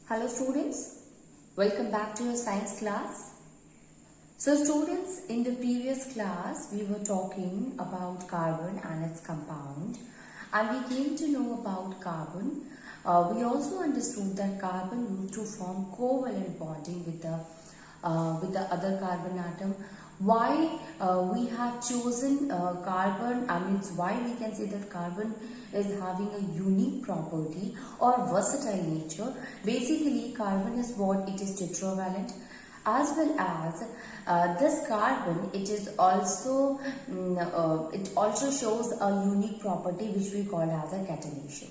Hello students, welcome back to your science class. So students, in the previous class we were talking about carbon and its compound, and we came to know about carbon. We also understood that carbon used to form covalent bonding with the other carbon atom. Why we have chosen carbon, why we can say that carbon is having a unique property or versatile nature. Basically, carbon is what it is tetravalent, as well as this carbon, it is also it also shows a unique property which we call as a catenation.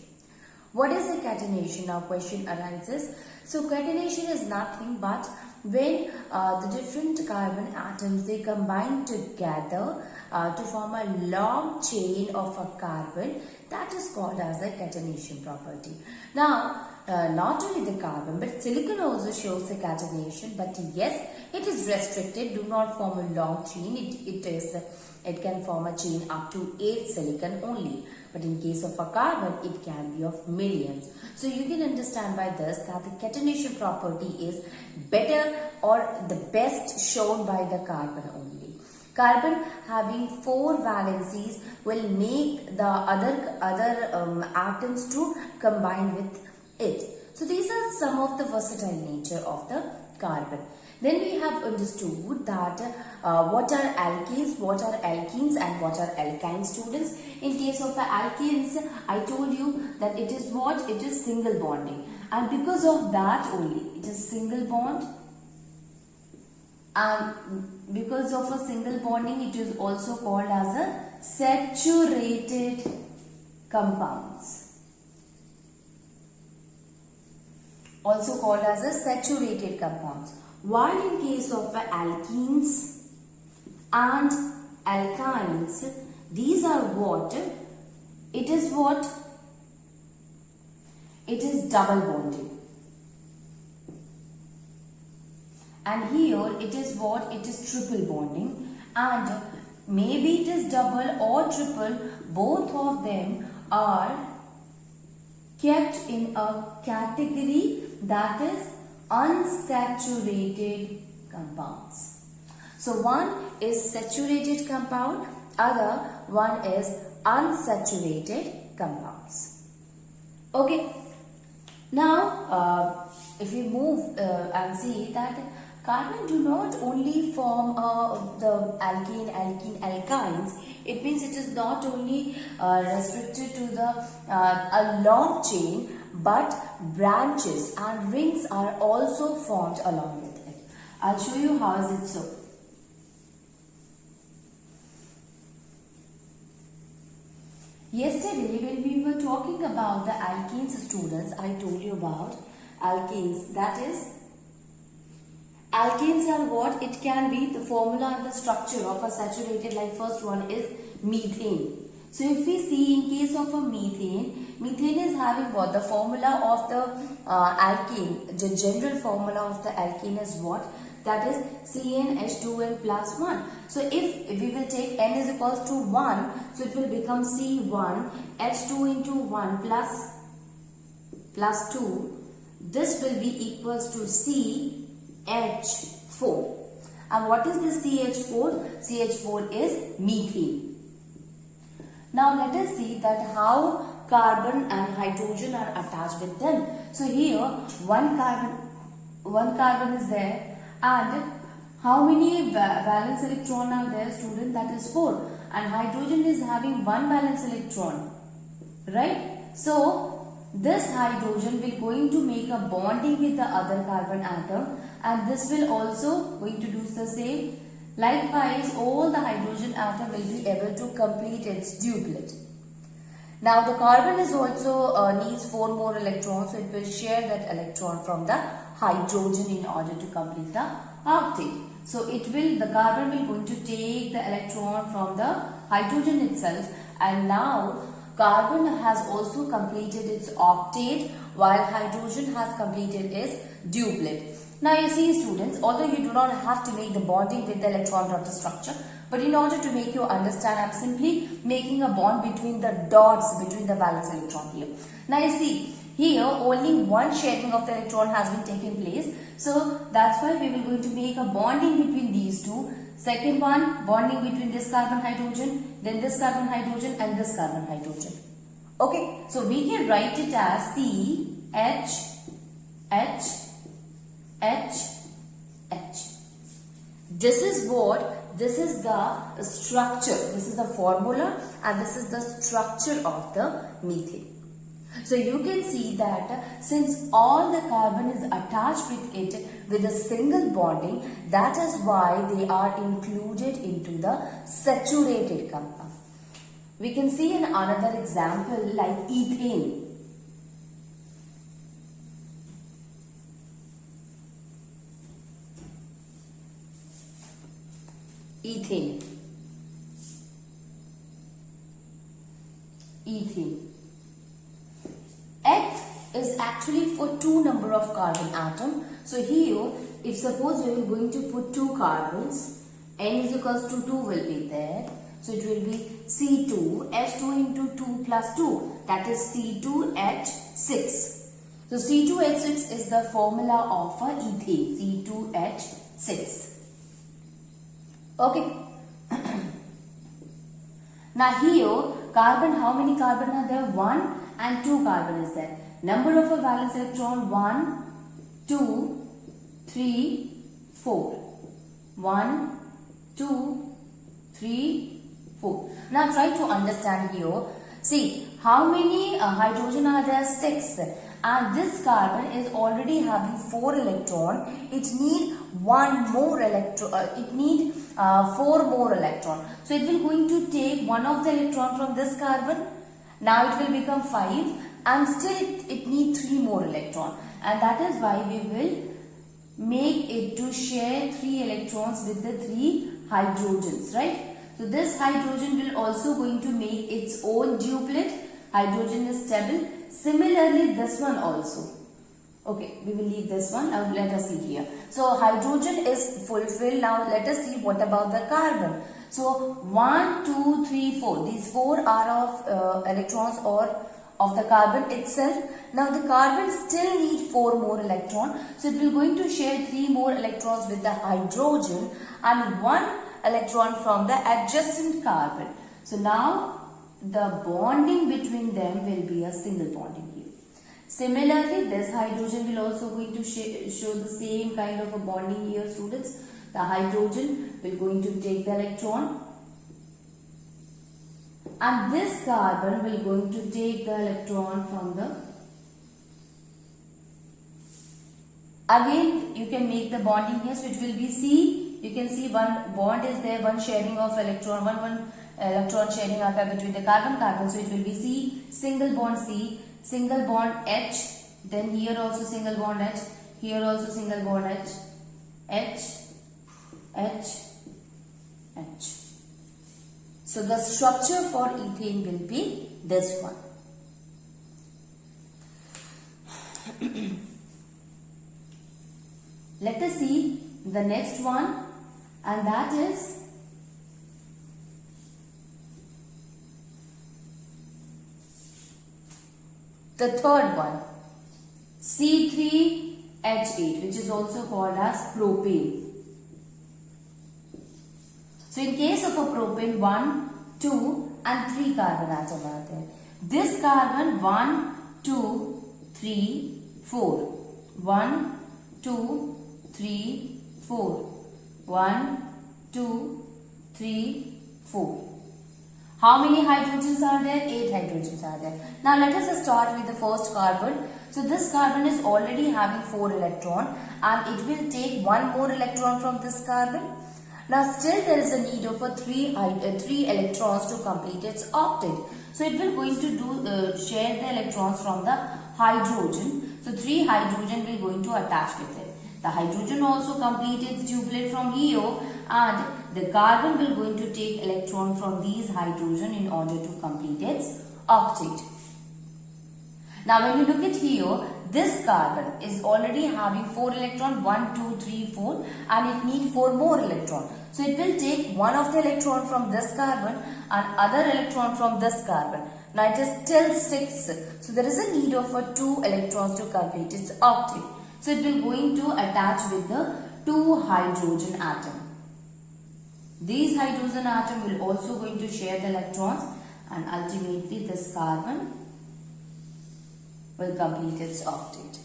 What is a catenation? Now question arises. So catenation is nothing but when the different carbon atoms, they combine together to form a long chain of a carbon, that is called as a catenation property. Now not only the carbon but silicon also shows a catenation, but yes, it is restricted, do not form a long chain. It can form a chain up to 8 silicon only. But in case of a carbon, it can be of millions. So you can understand by this that the catenation property is better or the best shown by the carbon only. Carbon having 4 valencies will make the other atoms to combine with it. So these are some of the versatile nature of the carbon. Then we have understood that what are alkanes, what are alkenes, and what are alkynes, students. In case of the alkanes, I told you that it is what? It is single bonding, and because of that only, it is single bond. And because of a single bonding, it is also called as a saturated compounds. Also called as a saturated compounds. While in case of alkenes and alkynes, these are what? It is what? It is double bonding. And here it is what? It is triple bonding. And maybe it is double or triple, both of them are kept in a category that is unsaturated compounds. So one is saturated compound, other one is unsaturated compounds. Okay. Now if we move and see that carbon do not only form the alkane, alkene, alkynes. It means it is not only restricted to the a long chain, but branches and rings are also formed along with it. I'll show you how is it so. Yesterday when we were talking about the alkenes, students, I told you about alkenes. That is, alkanes are what? It can be the formula and the structure of a saturated, like first one is methane. So if we see in case of a methane, methane is having what? The formula of the alkane, the general formula of the alkane is what? That is CnH2n plus 1. So if we will take N is equals to 1, so it will become C1 H2 into 1 plus 2. This will be equals to CH4. And what is this CH4? CH4 is methane. Now let us see that how carbon and hydrogen are attached with them. So here one carbon is there, and how many valence electron are there, student? That is 4. And hydrogen is having 1 valence electron, right? So this hydrogen will going to make a bonding with the other carbon atom, and this will also going to do the same. Likewise, all the hydrogen atom will be able to complete its duplet. Now the carbon is also needs 4 more electrons, so it will share that electron from the hydrogen in order to complete the octet. So the carbon will going to take the electron from the hydrogen itself, and now carbon has also completed its octet while hydrogen has completed its duplet. Now you see, students, although you do not have to make the bonding with the electron dot structure, but in order to make you understand, I am simply making a bond between the dots between the valence electron here. Now you see, Here only one sharing of the electron has been taken place. So that's why we will going to make a bonding between these two. Second one, bonding between this carbon hydrogen, then this carbon hydrogen and this carbon hydrogen. Okay, so we can write it as C, H, H, H, H. This is the structure, this is the formula and this is the structure of the methane. So you can see that since all the carbon is attached with it with a single bonding, that is why they are included into the saturated compound. We can see in another example like ethane. Ethane. F is actually for two number of carbon atom. So here, if suppose we are going to put two carbons, N is equals to 2 will be there. So it will be C2, H2 into 2 plus 2. That is C2H6. So C2H6 is the formula of ethane. C2H6. Okay. Now here, carbon, how many carbon are there? 1 and 2 carbon is there. Number of a valence electron 1, 2, 3, 4. 1, 2, 3, 4. Now try to understand here. See, how many hydrogen are there? 6. And this carbon is already having 4 electron. It need 1 more electron. It need 4 more electron. So it will going to take one of the electron from this carbon. Now it will become 5 and still it needs 3 more electron. And that is why we will make it to share 3 electrons with the 3 hydrogens, right? So this hydrogen will also going to make its own duplet. Hydrogen is stable. Similarly, this one also. Okay, we will leave this one. Now let us see here. So hydrogen is fulfilled. Now let us see what about the carbon. So 1, 2, 3, 4. These 4 are of electrons or of the carbon itself. Now the carbon still need 4 more electrons. So it will going to share 3 more electrons with the hydrogen and 1 electron from the adjacent carbon. So now the bonding between them will be a single bonding here. Similarly, this hydrogen will also going to show the same kind of a bonding here, students. The hydrogen will going to take the electron and this carbon will going to take the electron from the. Again, you can make the bonding here. So it will be C. You can see one bond is there, one sharing of electron, one electron sharing occur between the carbon. So it will be C, single bond C, single bond H, then here also single bond H, here also single bond H, H, H, H. So the structure for ethane will be this one. Let us see the next one, and that is the third one, C3H8, which is also called as propane. So in case of a propane, 1, 2 and 3 carbon atom are there. This carbon 1, 2, 3, 4. 1, 2, 3, 4. 1, 2, 3, 4. How many hydrogens are there? 8 hydrogens are there. Now let us start with the first carbon. So this carbon is already having 4 electron and it will take 1 more electron from this carbon. Now still there is a need of a 3 electrons to complete its octet. So it will going to do share the electrons from the hydrogen. So 3 hydrogen will going to attach with it. The hydrogen also complete its duplet from here and the carbon will going to take electron from these hydrogen in order to complete its octet. Now when you look at here, this carbon is already having 4 electron, 1, 2, 3, 4 and it needs 4 more electron. So it will take one of the electron from this carbon and other electron from this carbon. Now it is still 6. So there is a need of 2 electrons to complete its octet. So it will going to attach with the 2 hydrogen atom. These hydrogen atom will also going to share the electrons, and ultimately this carbon will complete its octet.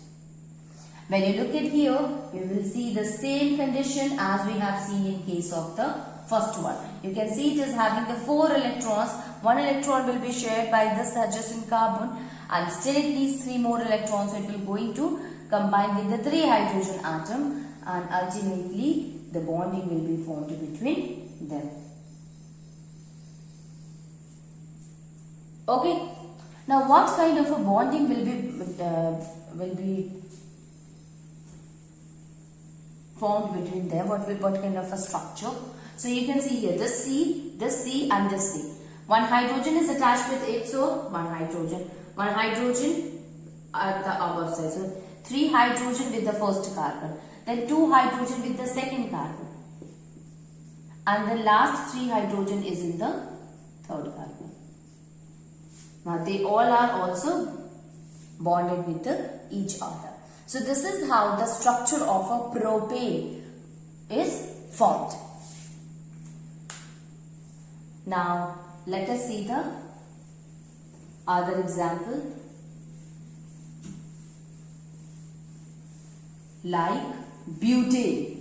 When you look at here, you will see the same condition as we have seen in case of the first one. You can see it is having the 4 electrons. 1 electron will be shared by this adjacent carbon, and still it needs 3 more electrons. So it will going to combine with the 3 hydrogen atom, and ultimately the bonding will be formed between them. Okay. Now what kind of a bonding will be formed between them? What kind of a structure? So you can see here this C and this C. 1 hydrogen is attached with it, so 1 hydrogen at the above side. So 3 hydrogen with the first carbon, then 2 hydrogen with the second carbon, and the last 3 hydrogen is in the third carbon. Now they all are also bonded with each other. So this is how the structure of a propane is formed. Now let us see the other example, like butane.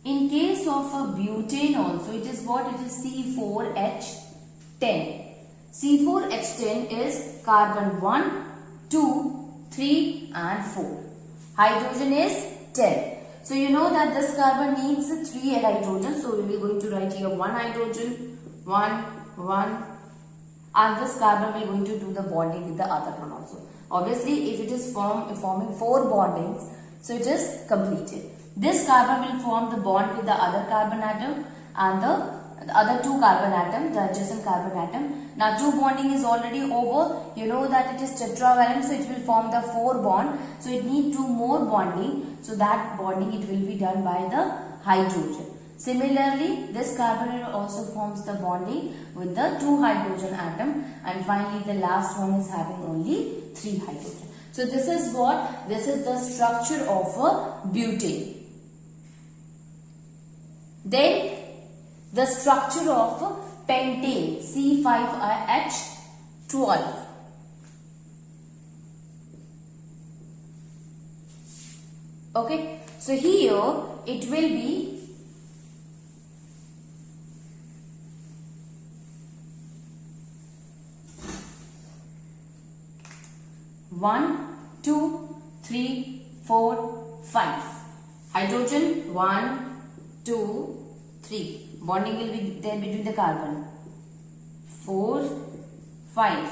In case of a butane also, it is what? It is C4H10. C4H10 is carbon 1, 2, 3 and 4. Hydrogen is 10. So you know that this carbon needs 3 hydrogen. So we will going to write here 1 hydrogen, 1, and this carbon will going to do the bonding with the other one also. Obviously, if it is forming 4 bondings, so it is completed. This carbon will form the bond with the other carbon atom and the other 2 carbon atom, the adjacent carbon atom. Now 2 bonding is already over. You know that it is tetravalent, so it will form the 4 bond. So it need 2 more bonding. So that bonding it will be done by the hydrogen. Similarly, this carbon also forms the bonding with the 2 hydrogen atom, and finally the last one is having only 3 hydrogen. So this is what? This is the structure of a butane. Then the structure of pentane, C5H12. Okay, so here it will be one, 2, 3, 4, 5. Hydrogen 1, 2, 3. Bonding will be there between the carbon. 4, 5,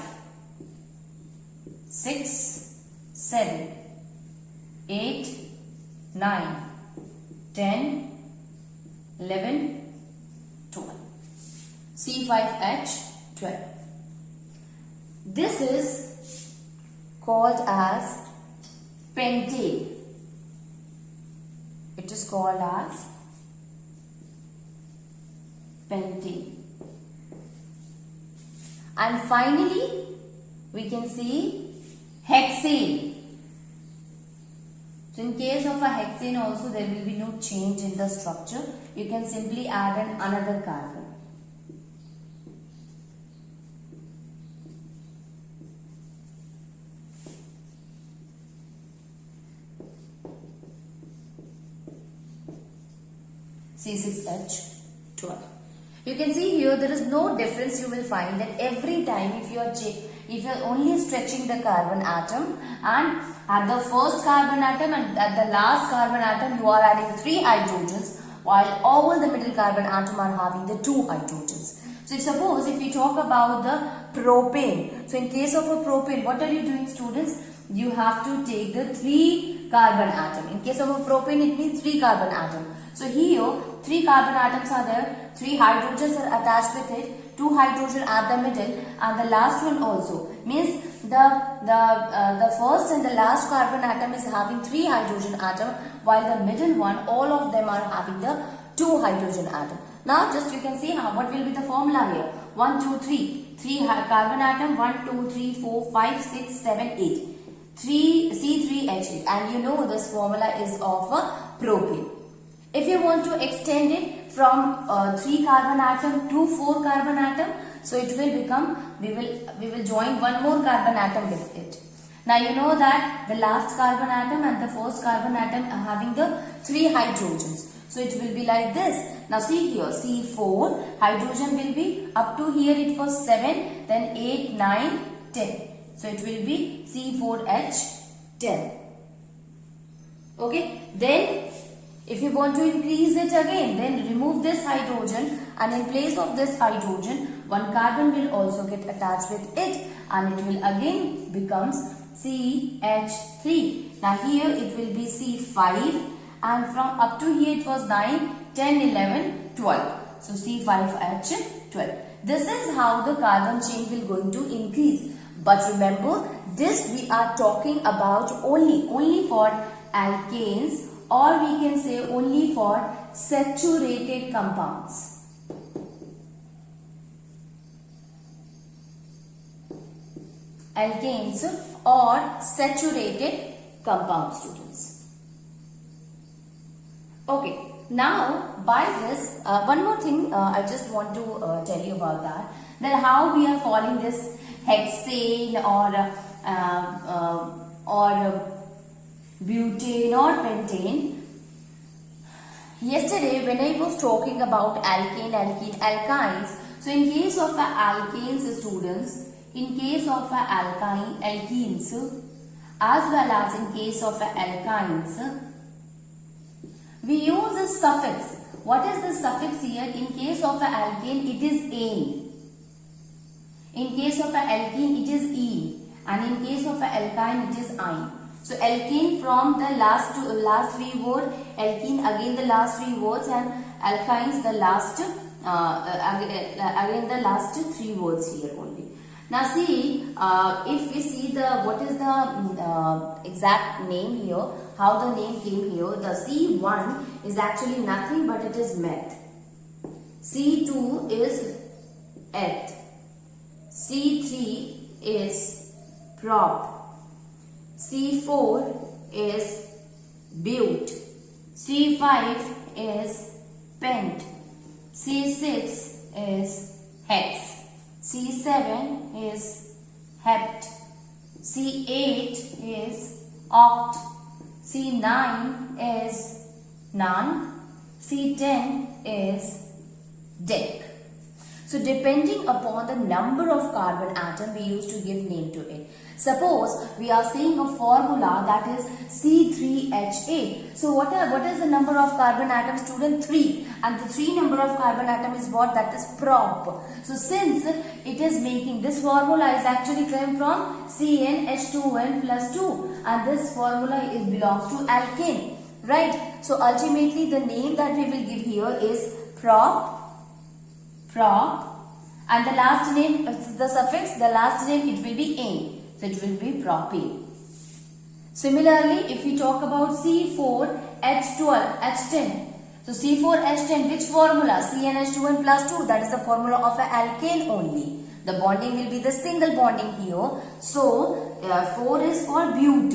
6, 7, 8, 9, 10, 11, 12. C5H12. This is called as pentane. It is called as pentane. And finally, we can see hexane. So in case of a hexane also, there will be no change in the structure. You can simply add another carbon. C6H12. You can see here there is no difference. You will find that every time if you are only stretching the carbon atom, and at the first carbon atom and at the last carbon atom you are adding 3 hydrogens, while all the middle carbon atom are having the 2 hydrogens. So suppose if we talk about the propane, so in case of a propane, what are you doing, students? You have to take the 3 carbon atom. In case of a propane, it means 3 carbon atom. So here 3 carbon atoms are there, 3 hydrogens are attached with it, 2 hydrogen at the middle, and the last one also means the first and the last carbon atom is having 3 hydrogen atom, while the middle one, all of them are having the 2 hydrogen atom. Now just you can see what will be the formula here. 1, 2, 3. 3 carbon atom. 1, 2, 3, 4, 5, 6, 7, 8. 3 C3H8, and you know this formula is of propane. If you want to extend it from 3 carbon atom to 4 carbon atom, so it will become, we will join one more carbon atom with it. Now you know that the last carbon atom and the first carbon atom are having the 3 hydrogens. So it will be like this. Now see here, C4 hydrogen will be up to here it was 7, then 8, 9, 10. So it will be C4H10. Okay. Then if you want to increase it again, then remove this hydrogen, and in place of this hydrogen, one carbon will also get attached with it, and it will again becomes CH3. Now here it will be C5, and from up to here it was 9, 10, 11, 12. So C5H12. This is how the carbon chain will going to increase. But remember, this we are talking about only for alkanes, or we can say only for saturated compounds. Alkanes or saturated compound, students. Okay, now by this, one more thing I just want to tell you about that how we are calling this hexane or butane or pentane. Yesterday when I was talking about alkane, alkene, alkynes, so in case of alkanes, students, in case of alkenes as well as in case of alkynes, we use a suffix. What is the suffix here? In case of alkane it is ane. In case of alkene it is e, and in case of alkyne it is ine. So alkene from the last 3 words, alkene again the last 3 words, and alkynes the last again the last 3 words here only. Now see, if we see what is the exact name here, how the name came here, the C1 is actually nothing but it is meth. C2 is eth. C3 is prop. C4 is but. C5 is pent. C6 is hex. C7 is hept. C8 is oct. C9 is non. C10 is dec. So depending upon the number of carbon atom, we used to give name to it. Suppose we are saying a formula that is C3H8. So what is the number of carbon atom, student? 3. And the 3 number of carbon atom is what? That is prop. So since it is making, this formula is actually came from CnH2n plus 2. And this formula belongs to alkane. Right? So ultimately the name that we will give here is prop. And the last name, the suffix, the last name it will be ane. So it will be propane. Similarly, if we talk about C4H10. So C4H10, which formula? CnH2n plus 2. That is the formula of an alkane only. The bonding will be the single bonding here. So 4 is for but.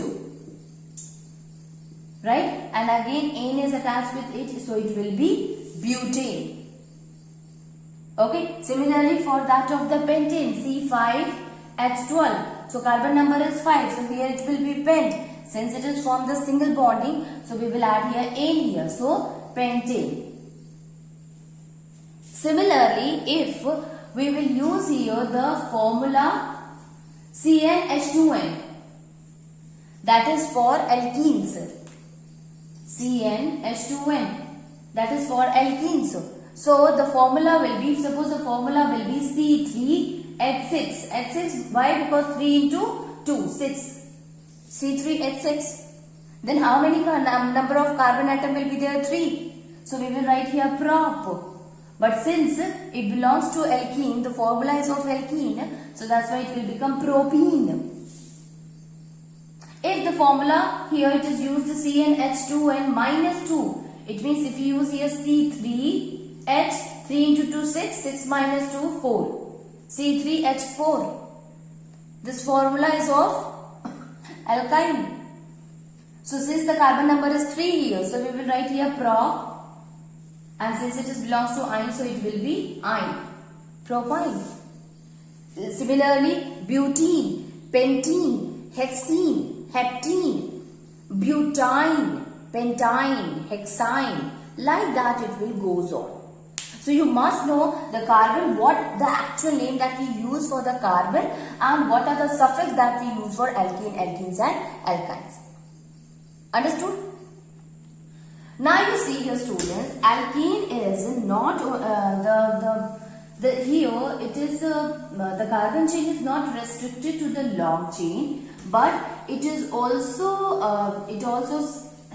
Right? And again ane is attached with it. So it will be butane. Okay. Similarly for that of the pentane, C5H12. So carbon number is 5. So here it will be pent. Since it is from the single bonding, so we will add here ane here. So pentane. Similarly, if we will use here the formula CnH2n, that is for alkenes. CnH2n, that is for alkenes. So the formula will be, suppose the formula will be C3H6. H6, why? Because 3 into 2, 6. C3H6. Then how many number of carbon atom will be there? 3. So we will write here prop. But since it belongs to alkene, the formula is of alkene, so that's why it will become propene. If the formula here it is used CnH2n minus 2. It means if you use here C3H, 3 into 2, 6, 6 minus 2, 4. C3H4. This formula is of alkyne. So since the carbon number is 3 here, so we will write here prop. And since it belongs to ine, so it will be ine. Propyne. Similarly, butene, pentene, hexene, heptene, butine, pentine, hexine. Like that it will goes on. So you must know the carbon, what the actual name that we use for the carbon and what are the suffix that we use for alkene, alkenes and alkynes. Understood? Now you see here students, alkene is not here it is the carbon chain is not restricted to the long chain, but it is also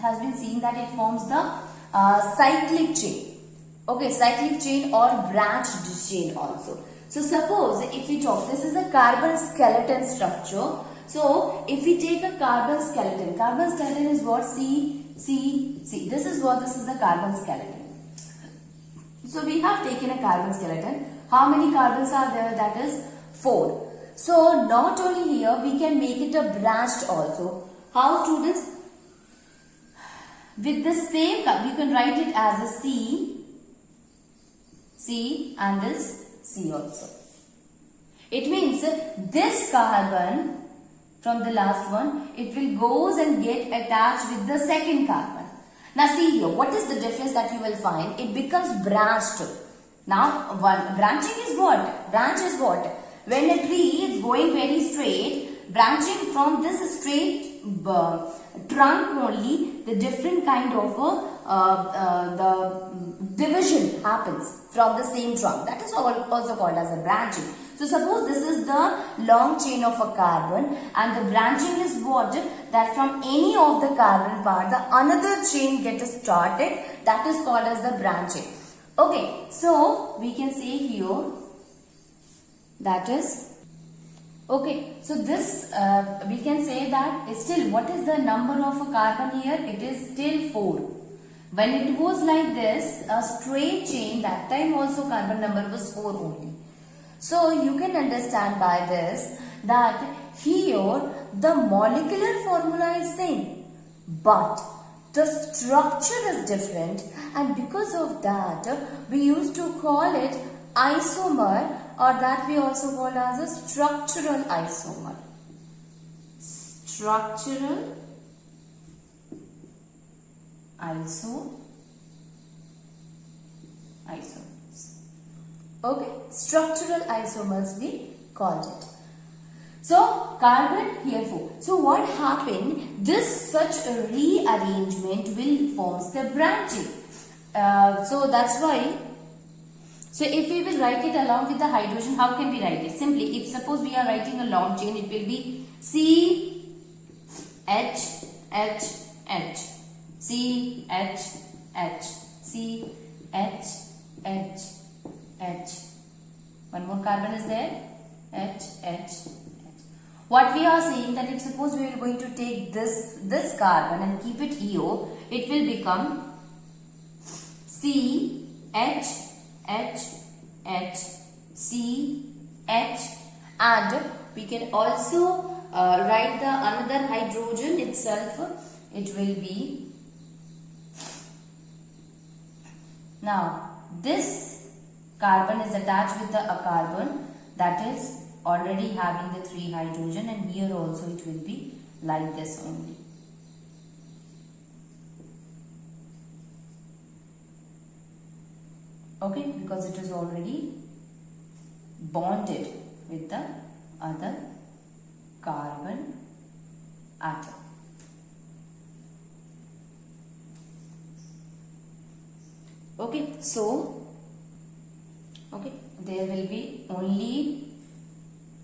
has been seen that it forms the cyclic chain. Okay, cyclic chain or branched chain also. So suppose if we talk, this is a carbon skeleton structure. So if we take a carbon skeleton is what? C. This is the carbon skeleton. So we have taken a carbon skeleton. How many carbons are there? That is 4. So not only here, we can make it a branched also. How, students? With the same, we can write it as a C and this C also. It means this carbon from the last one, it will goes and get attached with the second carbon. Now see here, what is the difference that you will find? It becomes branched. Now branching is what? Branch is what? When a tree is going very straight, branching from this straight trunk only, the different kind of the division happens from the same trunk. That is also called as a branching. So suppose this is the long chain of a carbon and the branching is what? That from any of the carbon part, the another chain gets started. That is called as the branching. Okay, so we can say here that is, okay, so this we can say that still what is the number of a carbon here? It is still 4. When it was like this, a straight chain, that time also carbon number was 4 only. So you can understand by this that here the molecular formula is same, but the structure is different, and because of that we used to call it isomer, or that we also call as a structural isomer. Structural isomers. Okay, structural isomers we called it. So carbon here 4. So what happened? This such a rearrangement will forms the branching. So that's why. So if we will write it along with the hydrogen, how can we write it? Simply, if suppose we are writing a long chain, it will be C H H H C H H C H H H. One more carbon is there. H H. What we are saying that if suppose we are going to take this carbon and keep it EO, it will become C H H H C H, and we can also write the another hydrogen itself. It will be, now this carbon is attached with a carbon that is already having the 3 hydrogen, and here also it will be like this only. Okay, because it is already bonded with the other carbon atom. Okay, so okay, there will be only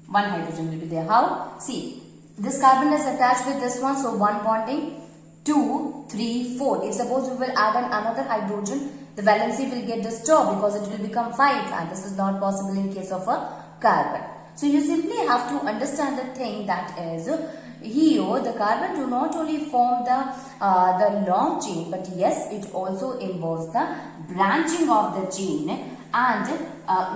one hydrogen will be there. How? See, this carbon is attached with this one, so 1 bonding, 2, 3, 4. If suppose we will add another hydrogen, the valency will get disturbed because it will become 5, and this is not possible in case of a carbon. So you simply have to understand the thing that is, here the carbon do not only form the long chain, but yes, it also involves the branching of the chain. And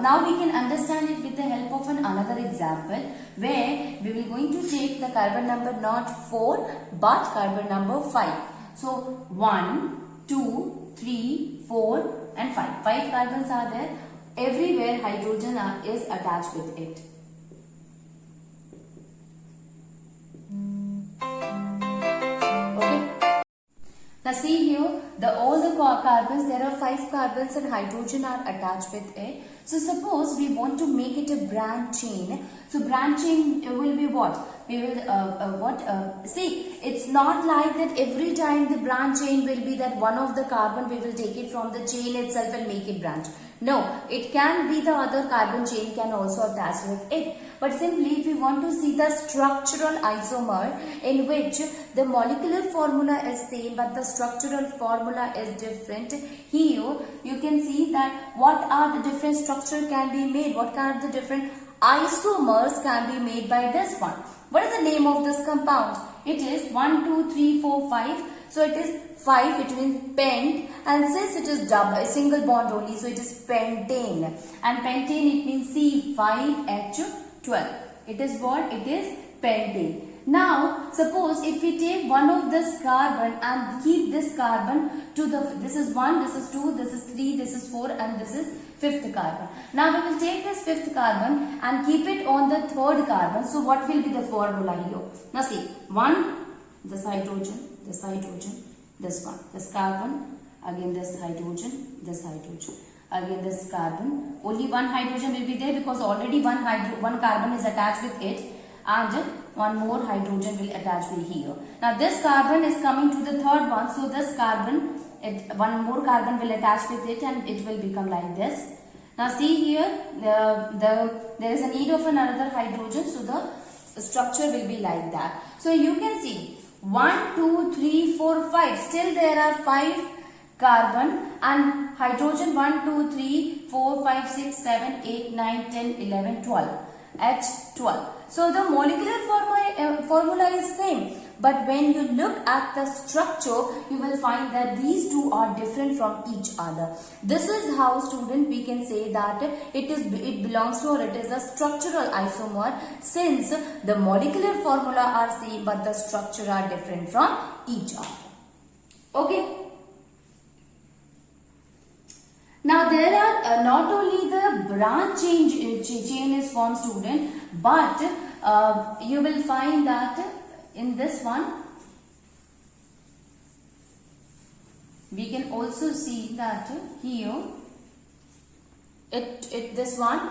now we can understand it with the help of another example, where we will going to take the carbon number not 4 but carbon number 5. So 1, 2, 3, 4 and 5. 5 carbons are there. Everywhere hydrogen is attached with it. Now see here, all the carbons, there are 5 carbons and hydrogen are attached with it. So suppose we want to make it a branch chain. So branch chain will be what? We will, see, it's not like that every time the branch chain will be that one of the carbon we will take it from the chain itself and make it branch. No, it can be the other carbon chain can also attach with it. But simply if we want to see the structural isomer in which the molecular formula is same but the structural formula is different, here you can see that what are the different structure can be made, what kind of the different isomers can be made by this one. What is the name of this compound? It is 1, 2, 3, 4, 5. So it is 5, it means pent, and since it is double, a single bond only, so it is pentane. And pentane, it means C5H12. It is what? It is pentane. Now, suppose if we take one of this carbon and keep this carbon to the, this is 1, this is 2, this is 3, this is 4 and this is 5th carbon. Now we will take this 5th carbon and keep it on the 3rd carbon. So what will be the formula here? Now see, 1, this hydrogen, this hydrogen, this one, this carbon, again this hydrogen, again this carbon. Only one hydrogen will be there because already one carbon is attached with it, and one more hydrogen will attach with here. Now this carbon is coming to the 3rd one, so this carbon, one more carbon will attach with it and it will become like this. Now see here, there is a need of another hydrogen, so the structure will be like that. So you can see 1, 2, 3, 4, 5. Still there are 5 carbon and hydrogen 1, 2, 3, 4, 5, 6, 7, 8, 9, 10, 11, 12. H12. So the molecular formula is same. But when you look at the structure, you will find that these two are different from each other. This is how, student, we can say that it belongs to, or it is a structural isomer, since the molecular formula are same but the structure are different from each other. Okay. Now there are not only the branch chain is formed, student, but you will find that in this one we can also see that here this one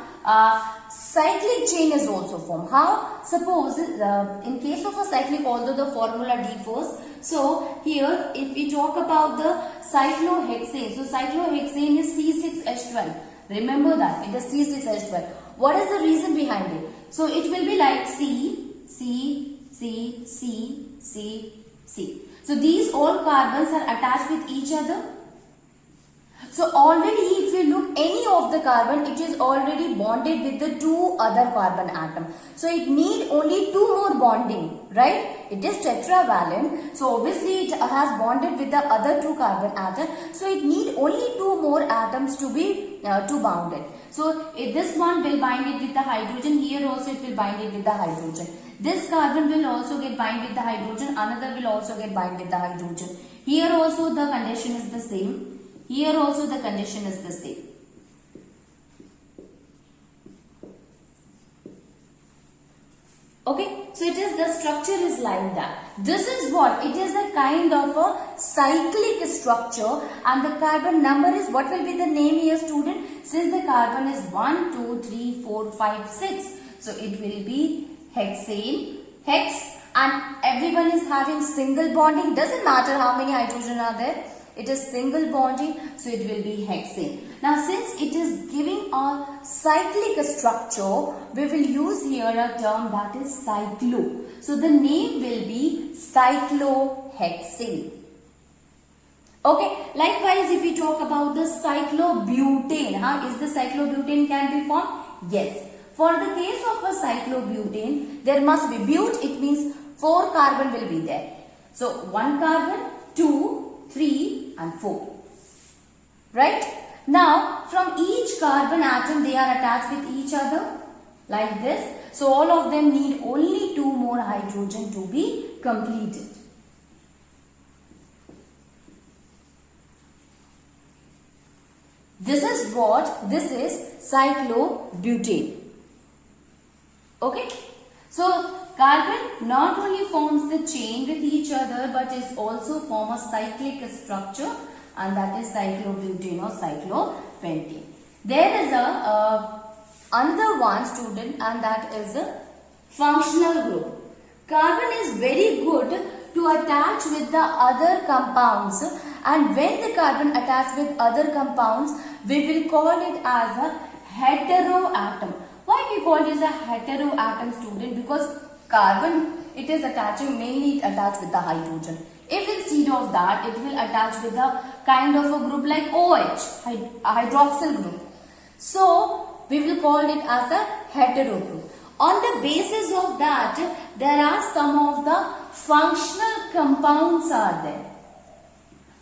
cyclic chain is also formed. How? Suppose in case of a cyclic, although the formula differs, so here if we talk about the cyclohexane, so cyclohexane is C6H12. Remember that it is C6H12. What is the reason behind it? So it will be like C, C, C, C, C, C. So these all carbons are attached with each other. So already if you look any of the carbon, it is already bonded with the 2 other carbon atom. So it need only 2 more bonding, right? It is tetravalent. So obviously it has bonded with the other 2 carbon atom. So it need only 2 more atoms to be to bound it. So this one will bind it with the hydrogen. Here also it will bind it with the hydrogen. This carbon will also get bind with the hydrogen. Another will also get bind with the hydrogen. Here also the condition is the same. Here also the condition is the same. Okay, so it is, the structure is like that. This is what? It is a kind of a cyclic structure, and the carbon number is, what will be the name here, student? Since the carbon is 1, 2, 3, 4, 5, 6. So it will be hexane, hex, and everyone is having single bonding. Doesn't matter how many hydrogen are there. It is single bonding, so it will be hexane. Now since it is giving a cyclic structure, we will use here a term that is cyclo. So the name will be cyclohexane. Okay, likewise if we talk about the cyclobutane, is the cyclobutane can be formed? Yes. For the case of a cyclobutane, there must be but, it means 4 carbon will be there. So 1 carbon, 2, 3 and 4. Right? Now from each carbon atom they are attached with each other like this. So all of them need only 2 more hydrogen to be completed. This is cyclobutane. Okay. So carbon not only forms the chain with each other but is also form a cyclic structure, and that is cyclobutane or cyclopentane. There is another one, student, and that is a functional group. Carbon is very good to attach with the other compounds, and when the carbon attach with other compounds, we will call it as a heteroatom. Why we call it as a heteroatom, student? Because carbon, it is mainly attached with the hydrogen. If instead of that, it will attach with a kind of a group like OH, hydroxyl group. So, we will call it as a hetero group. On the basis of that, there are some of the functional compounds are there.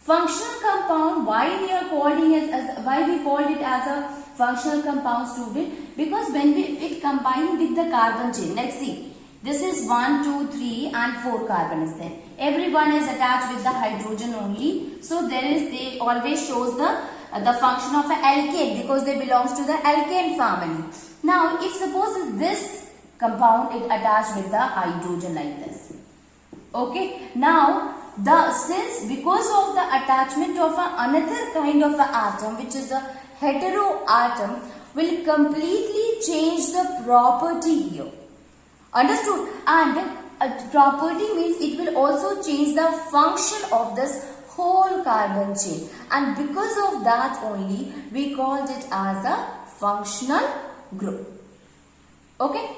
Functional compound, why we called it as a functional compound, student? Because when it combined with the carbon chain, let's see, this is 1, 2, 3 and 4 carbon is there. Everyone is attached with the hydrogen only. So they always shows the function of an alkane because they belongs to the alkane family. Now, if suppose this compound it attached with the hydrogen like this. Okay. Now, because of the attachment of another kind of an atom, which is a heteroatom, will completely change the property here. Understood? And property means it will also change the function of this whole carbon chain, and because of that only we called it as a functional group. Okay.